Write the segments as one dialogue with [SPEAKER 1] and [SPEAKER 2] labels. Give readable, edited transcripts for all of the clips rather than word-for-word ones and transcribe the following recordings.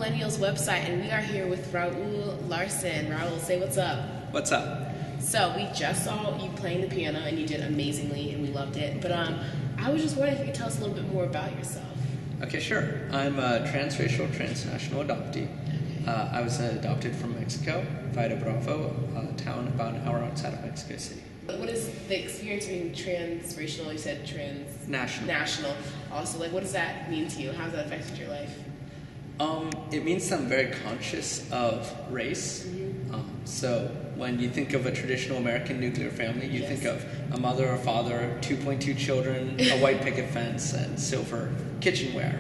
[SPEAKER 1] Millennials website, and we are here with Raúl Laursen. Raúl, say what's up.
[SPEAKER 2] What's up?
[SPEAKER 1] So we just saw you playing the piano, and you did amazingly, and we loved it. But I was just wondering if you could tell us a little bit more about yourself.
[SPEAKER 2] Okay, sure. I'm a transracial, transnational adoptee. I was adopted from Mexico, Vida Bravo, a town about an hour outside of Mexico City.
[SPEAKER 1] What is the experience being transracial? You said transnational. Also, what does that mean to you? How has that affected your life?
[SPEAKER 2] It means that I'm very conscious of race. So when you think of a traditional American nuclear family, you think of a mother, a father, 2.2 children, a white picket fence, and silver kitchenware,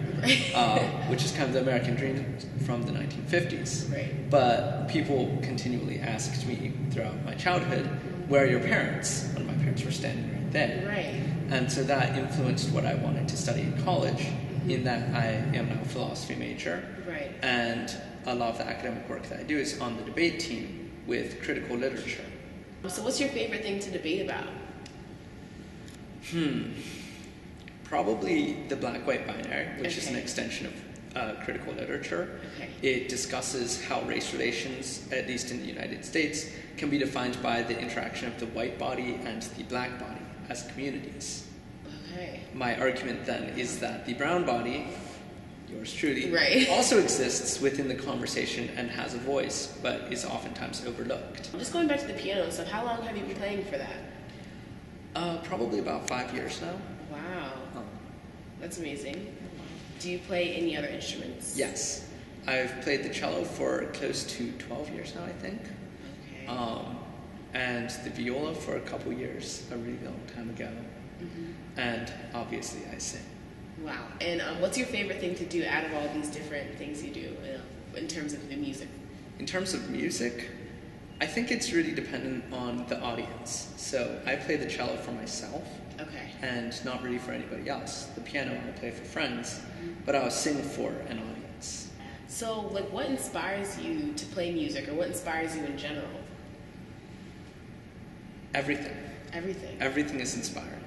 [SPEAKER 2] which is kind of the American dream from the 1950s.
[SPEAKER 1] Right.
[SPEAKER 2] But people continually asked me throughout my childhood, where are your parents? When my parents were standing right there.
[SPEAKER 1] Right.
[SPEAKER 2] And so that influenced what I wanted to study in college, in that I am now a philosophy major.
[SPEAKER 1] Right.
[SPEAKER 2] And a lot of the academic work that I do is on the debate team with critical literature.
[SPEAKER 1] So what's your favorite thing to debate about?
[SPEAKER 2] Probably the black-white binary, which is an extension of critical literature. It discusses how race relations, at least in the United States, can be defined by the interaction of the white body and the black body as communities. My argument then is that the brown body, yours truly, also exists within the conversation and has a voice, but is oftentimes overlooked.
[SPEAKER 1] Just going back to the piano stuff, how long have you been playing for that?
[SPEAKER 2] Probably about 5 years now.
[SPEAKER 1] Wow. That's amazing. Do you play any other instruments?
[SPEAKER 2] Yes. I've played the cello for close to 12 years now, I think. And the viola for a couple years, a really long time ago. And obviously I sing.
[SPEAKER 1] Wow. And what's your favorite thing to do out of all these different things you do in terms of the music?
[SPEAKER 2] In terms of music, I think it's really dependent on the audience. So I play the cello for myself. And not really for anybody else. The piano I play for friends, but I'll sing for an audience.
[SPEAKER 1] So, what inspires you to play music, or what inspires you in general?
[SPEAKER 2] Everything.
[SPEAKER 1] Everything?
[SPEAKER 2] Everything is inspiring.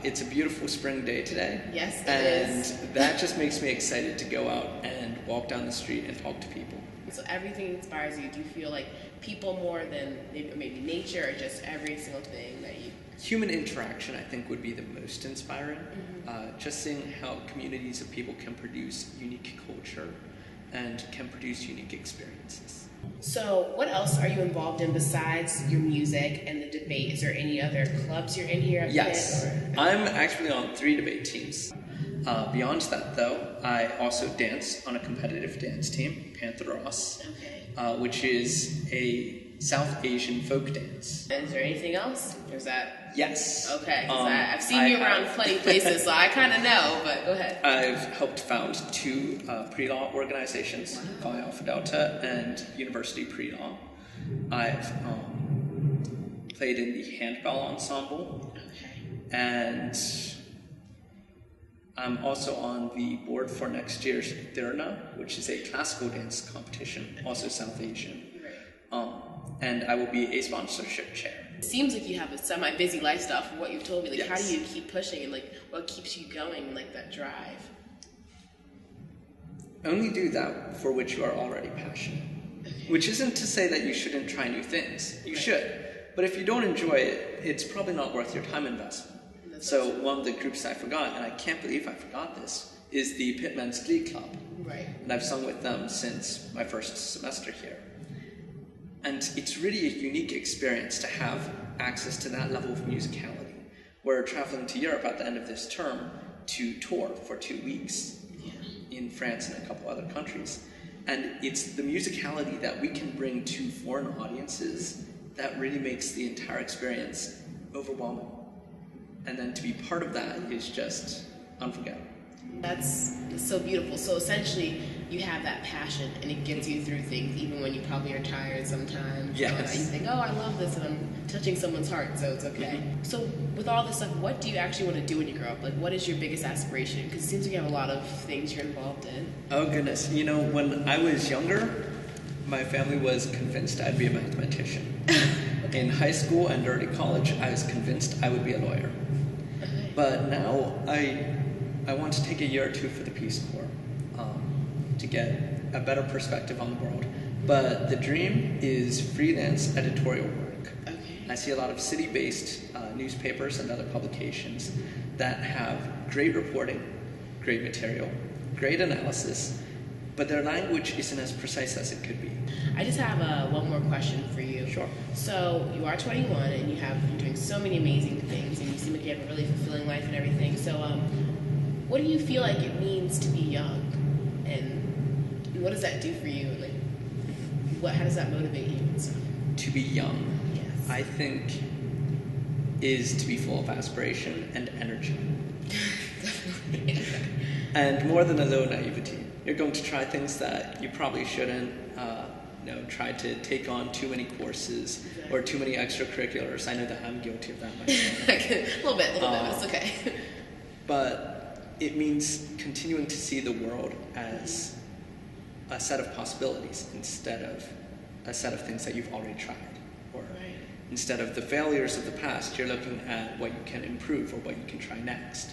[SPEAKER 2] It's a beautiful spring day today.
[SPEAKER 1] Yes, it is.
[SPEAKER 2] And that just makes me excited to go out and walk down the street and talk to people.
[SPEAKER 1] So everything inspires you. Do you feel like people more than maybe nature, or just every single thing that you...
[SPEAKER 2] Human interaction, I think, would be the most inspiring. Just seeing how communities of people can produce unique culture and can produce unique experiences.
[SPEAKER 1] So what else are you involved in besides your music and the debate? Is there any other clubs you're in here?
[SPEAKER 2] Yes, I'm actually on 3 debate teams. Beyond that, though, I also dance on a competitive dance team, Pantheros, which is a South Asian folk dance.
[SPEAKER 1] And is there anything else? Or is that...
[SPEAKER 2] Yes.
[SPEAKER 1] Okay, because I've seen you around plenty places, so I kind of know, but go ahead.
[SPEAKER 2] I've helped found 2 pre-law organizations, Phi Alpha Delta and University Pre-Law. I've played in the handball ensemble, and I'm also on the board for next year's Dirna, which is a classical dance competition, also South Asian. And I will be a sponsorship chair.
[SPEAKER 1] It seems like you have a semi-busy lifestyle from what you've told me. Like,
[SPEAKER 2] yes.
[SPEAKER 1] How do you keep pushing, and like, what keeps you going, like that drive?
[SPEAKER 2] Only do that for which you are already passionate. Which isn't to say that you shouldn't try new things. You should. But if you don't enjoy it, it's probably not worth your time investment. So one of the groups I forgot, and I can't believe I forgot this, is the Pitman's Glee Club.
[SPEAKER 1] Right.
[SPEAKER 2] And I've sung with them since my first semester here. And it's really a unique experience to have access to that level of musicality. We're traveling to Europe at the end of this term to tour for 2 weeks in France and a couple other countries. And it's the musicality that we can bring to foreign audiences that really makes the entire experience overwhelming. And then to be part of that is just unforgettable. That's
[SPEAKER 1] so beautiful. So essentially, you have that passion, and it gets you through things, even when you probably are tired sometimes.
[SPEAKER 2] Yes.
[SPEAKER 1] You think, oh, I love this, and I'm touching someone's heart, so it's okay. So with all this stuff, what do you actually want to do when you grow up? Like, what is your biggest aspiration? Because it seems like you have a lot of things you're involved in.
[SPEAKER 2] Oh, goodness. You know, when I was younger, my family was convinced I'd be a mathematician. In high school and early college, I was convinced I would be a lawyer. But now, I want to take a year or 2 for the Peace Corps to get a better perspective on the world. But the dream is freelance editorial work. I see a lot of city-based newspapers and other publications that have great reporting, great material, great analysis, but their language isn't as precise as it could be.
[SPEAKER 1] I just have one more question for you.
[SPEAKER 2] Sure.
[SPEAKER 1] So you are 21, and you're doing so many amazing things, and you seem like you have a really fulfilling life and everything. So what do you feel like it means to be young? And what does that do for you? Like, how does that motivate you and stuff?
[SPEAKER 2] To be young,
[SPEAKER 1] yes,
[SPEAKER 2] I think, is to be full of aspiration and energy. And more than a low naivety. You're going to try things that you probably shouldn't. Try to take on too many courses or too many extracurriculars. I know that I'm guilty of that myself.
[SPEAKER 1] A little bit, but it's okay.
[SPEAKER 2] But it means continuing to see the world as a set of possibilities instead of a set of things that you've already tried. Or instead of the failures of the past, you're looking at what you can improve or what you can try next.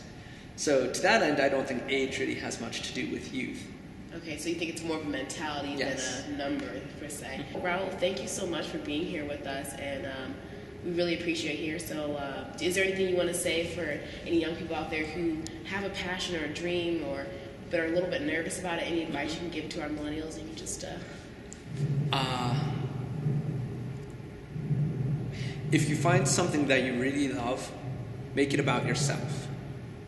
[SPEAKER 2] So to that end, I don't think age really has much to do with youth.
[SPEAKER 1] Okay, so you think it's more of a mentality than a number, per se. Raúl, thank you so much for being here with us, and we really appreciate you here. So is there anything you want to say for any young people out there who have a passion or a dream, but are a little bit nervous about it? Any advice you can give to our millennials? And you just...
[SPEAKER 2] If you find something that you really love, make it about yourself.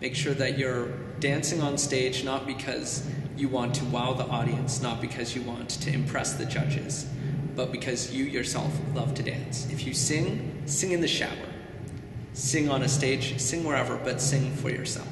[SPEAKER 2] Make sure that you're dancing on stage not because you want to wow the audience, not because you want to impress the judges, but because you yourself love to dance. If you sing, sing in the shower. Sing on a stage, sing wherever, but sing for yourself.